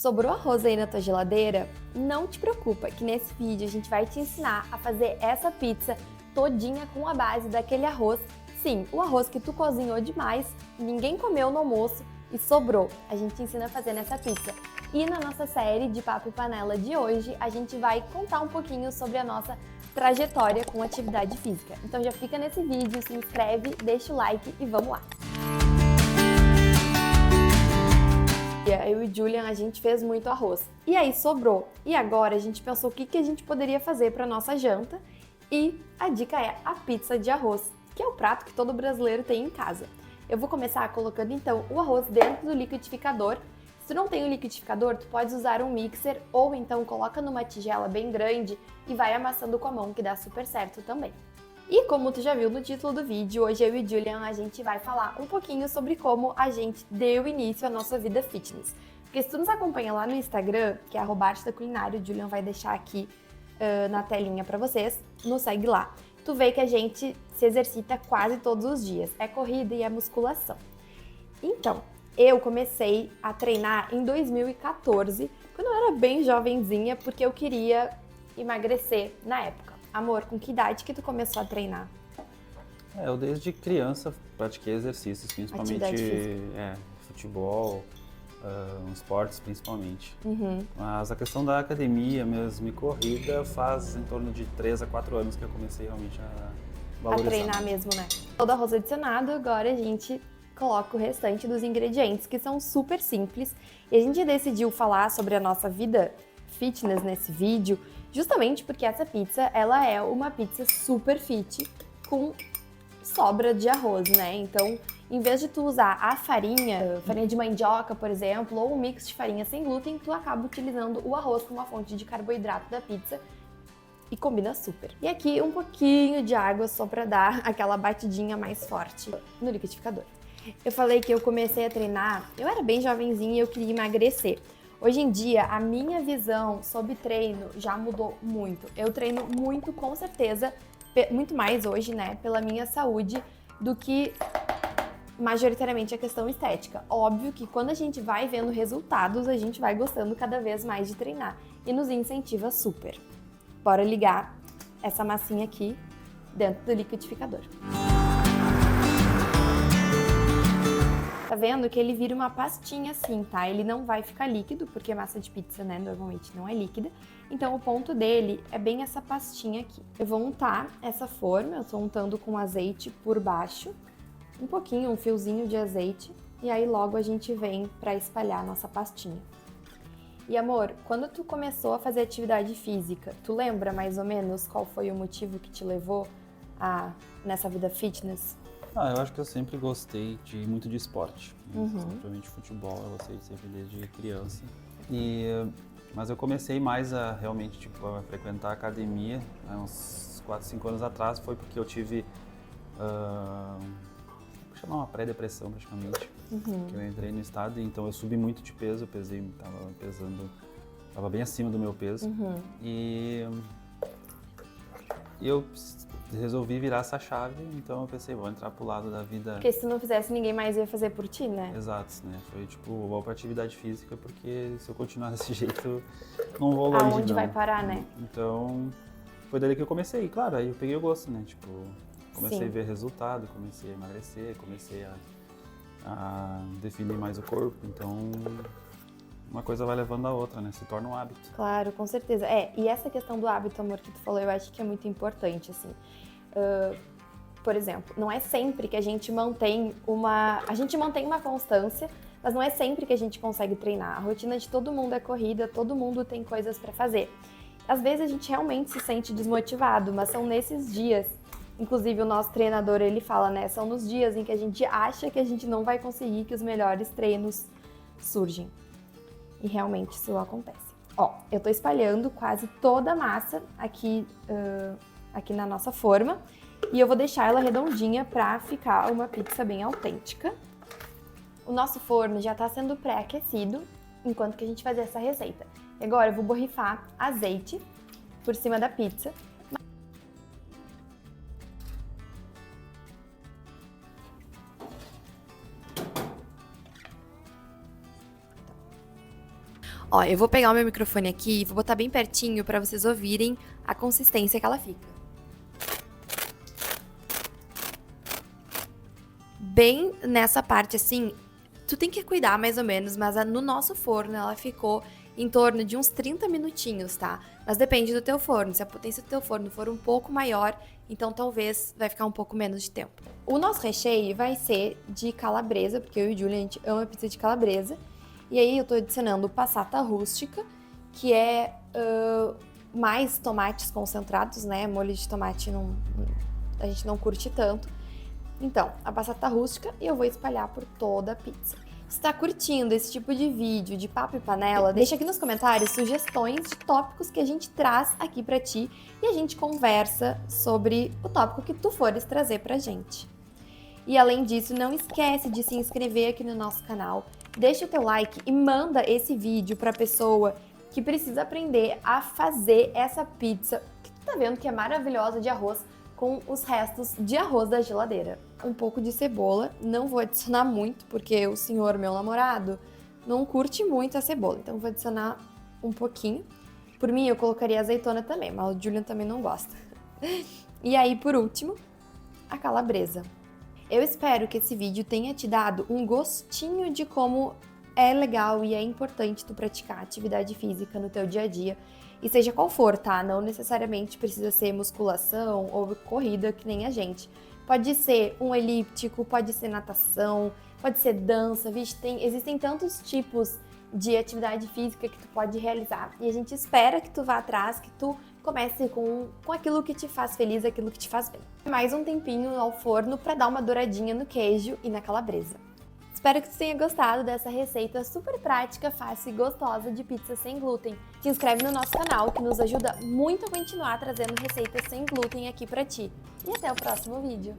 Sobrou arroz aí na tua geladeira? Não te preocupa que nesse vídeo a gente vai te ensinar a fazer essa pizza todinha com a base daquele arroz. Sim, o arroz que tu cozinhou demais, ninguém comeu no almoço e sobrou. A gente ensina a fazer nessa pizza. E na nossa série de Papo e Panela de hoje, a gente vai contar um pouquinho sobre a nossa trajetória com atividade física. Então já fica nesse vídeo, se inscreve, deixa o like e vamos lá! Eu e Julian, a gente fez muito arroz. E aí sobrou. E agora a gente pensou o que a gente poderia fazer para nossa janta. E a dica é a pizza de arroz, que é o prato que todo brasileiro tem em casa. Eu vou começar colocando então o arroz dentro do liquidificador. Se tu não tem um liquidificador, tu pode usar um mixer ou então coloca numa tigela bem grande e vai amassando com a mão, que dá super certo também. E como tu já viu no título do vídeo, hoje eu e Julian a gente vai falar um pouquinho sobre como a gente deu início à nossa vida fitness. Porque se tu nos acompanha lá no Instagram, que é @artedaculinária, o Julian vai deixar aqui na telinha pra vocês, nos segue lá. Tu vê que a gente se exercita quase todos os dias, é corrida e é musculação. Então, eu comecei a treinar em 2014, quando eu era bem jovenzinha, porque eu queria emagrecer na época. Amor, com que idade que tu começou a treinar? Eu desde criança pratiquei exercícios, principalmente futebol, esportes principalmente. Mas a questão da academia mesmo e corrida faz em torno de 3 a 4 anos que eu comecei realmente a valorizar. A treinar mesmo, né? Todo arroz adicionado, agora a gente coloca o restante dos ingredientes, que são super simples. E a gente decidiu falar sobre a nossa vida fitness nesse vídeo, justamente porque essa pizza, ela é uma pizza super fit com sobra de arroz, né? Então, em vez de tu usar a farinha de mandioca, por exemplo, ou um mix de farinha sem glúten, tu acaba utilizando o arroz como uma fonte de carboidrato da pizza e combina super. E aqui um pouquinho de água só pra dar aquela batidinha mais forte no liquidificador. Eu falei que eu comecei a treinar, eu era bem jovenzinha e eu queria emagrecer. Hoje em dia, a minha visão sobre treino já mudou muito. Eu treino muito, com certeza, muito mais hoje, né, pela minha saúde, do que majoritariamente a questão estética. Óbvio que quando a gente vai vendo resultados, a gente vai gostando cada vez mais de treinar e nos incentiva super. Bora ligar essa massinha aqui dentro do liquidificador. Tá vendo que ele vira uma pastinha assim, tá? Ele não vai ficar líquido, porque massa de pizza, né, normalmente não é líquida. Então o ponto dele é bem essa pastinha aqui. Eu vou untar essa forma, eu tô untando com azeite por baixo, um pouquinho, um fiozinho de azeite, e aí logo a gente vem pra espalhar a nossa pastinha. E amor, quando tu começou a fazer atividade física, tu lembra mais ou menos qual foi o motivo que te levou nessa vida fitness? Eu acho que eu sempre gostei muito de esporte, principalmente futebol, eu gostei sempre desde criança. Mas eu comecei mais a realmente a frequentar a academia, uns 4, 5 anos atrás, foi porque eu tive, vou chamar uma pré-depressão praticamente, que eu entrei no estado, então eu subi muito de peso, tava bem acima do meu peso, e eu resolvi virar essa chave, então eu pensei, vou entrar pro lado da vida... Porque se não fizesse, ninguém mais ia fazer por ti, né? Exato, né? Foi vou pra atividade física, porque se eu continuar desse jeito, não vou longe, Aonde vai parar, né? Então, foi dali que eu comecei, claro, aí eu peguei o gosto, né? Comecei Sim. a ver resultado, comecei a emagrecer, comecei a definir mais o corpo, então... Uma coisa vai levando a outra, né? Se torna um hábito. Claro, com certeza. E essa questão do hábito, amor, que tu falou, eu acho que é muito importante, assim. Por exemplo, não é sempre que a gente mantém uma constância, mas não é sempre que a gente consegue treinar. A rotina de todo mundo é corrida, todo mundo tem coisas pra fazer. Às vezes a gente realmente se sente desmotivado, mas são nesses dias, inclusive o nosso treinador, ele fala, né? São nos dias em que a gente acha que a gente não vai conseguir, que os melhores treinos surgem. E realmente isso acontece. Ó, eu tô espalhando quase toda a massa aqui na nossa forma. E eu vou deixar ela redondinha pra ficar uma pizza bem autêntica. O nosso forno já tá sendo pré-aquecido enquanto que a gente faz essa receita. E agora eu vou borrifar azeite por cima da pizza. Ó, eu vou pegar o meu microfone aqui e vou botar bem pertinho pra vocês ouvirem a consistência que ela fica. Bem nessa parte assim, tu tem que cuidar mais ou menos, mas no nosso forno ela ficou em torno de uns 30 minutinhos, tá? Mas depende do teu forno. Se a potência do teu forno for um pouco maior, então talvez vai ficar um pouco menos de tempo. O nosso recheio vai ser de calabresa, porque eu e o Julian, a gente ama pizza de calabresa. E aí eu tô adicionando passata rústica, que é mais tomates concentrados, né? Molho de tomate a gente não curte tanto. Então, a passata rústica e eu vou espalhar por toda a pizza. Se tá curtindo esse tipo de vídeo de papo e panela, deixa aqui nos comentários sugestões de tópicos que a gente traz aqui pra ti e a gente conversa sobre o tópico que tu fores trazer pra gente. E além disso, não esquece de se inscrever aqui no nosso canal, deixa o teu like e manda esse vídeo pra pessoa que precisa aprender a fazer essa pizza que tu tá vendo que é maravilhosa de arroz com os restos de arroz da geladeira. Um pouco de cebola, não vou adicionar muito, porque o senhor, meu namorado, não curte muito a cebola, então vou adicionar um pouquinho. Por mim, eu colocaria azeitona também, mas o Julian também não gosta. E aí, por último, a calabresa. Eu espero que esse vídeo tenha te dado um gostinho de como é legal e é importante tu praticar atividade física no teu dia a dia, e seja qual for, tá? Não necessariamente precisa ser musculação ou corrida que nem a gente. Pode ser um elíptico, pode ser natação, pode ser dança, vixe, existem tantos tipos de atividade física que tu pode realizar. E a gente espera que tu vá atrás, que tu comece com aquilo que te faz feliz, aquilo que te faz bem. Mais um tempinho ao forno para dar uma douradinha no queijo e na calabresa. Espero que tu tenha gostado dessa receita super prática, fácil e gostosa de pizza sem glúten. Te inscreve no nosso canal, que nos ajuda muito a continuar trazendo receitas sem glúten aqui pra ti. E até o próximo vídeo!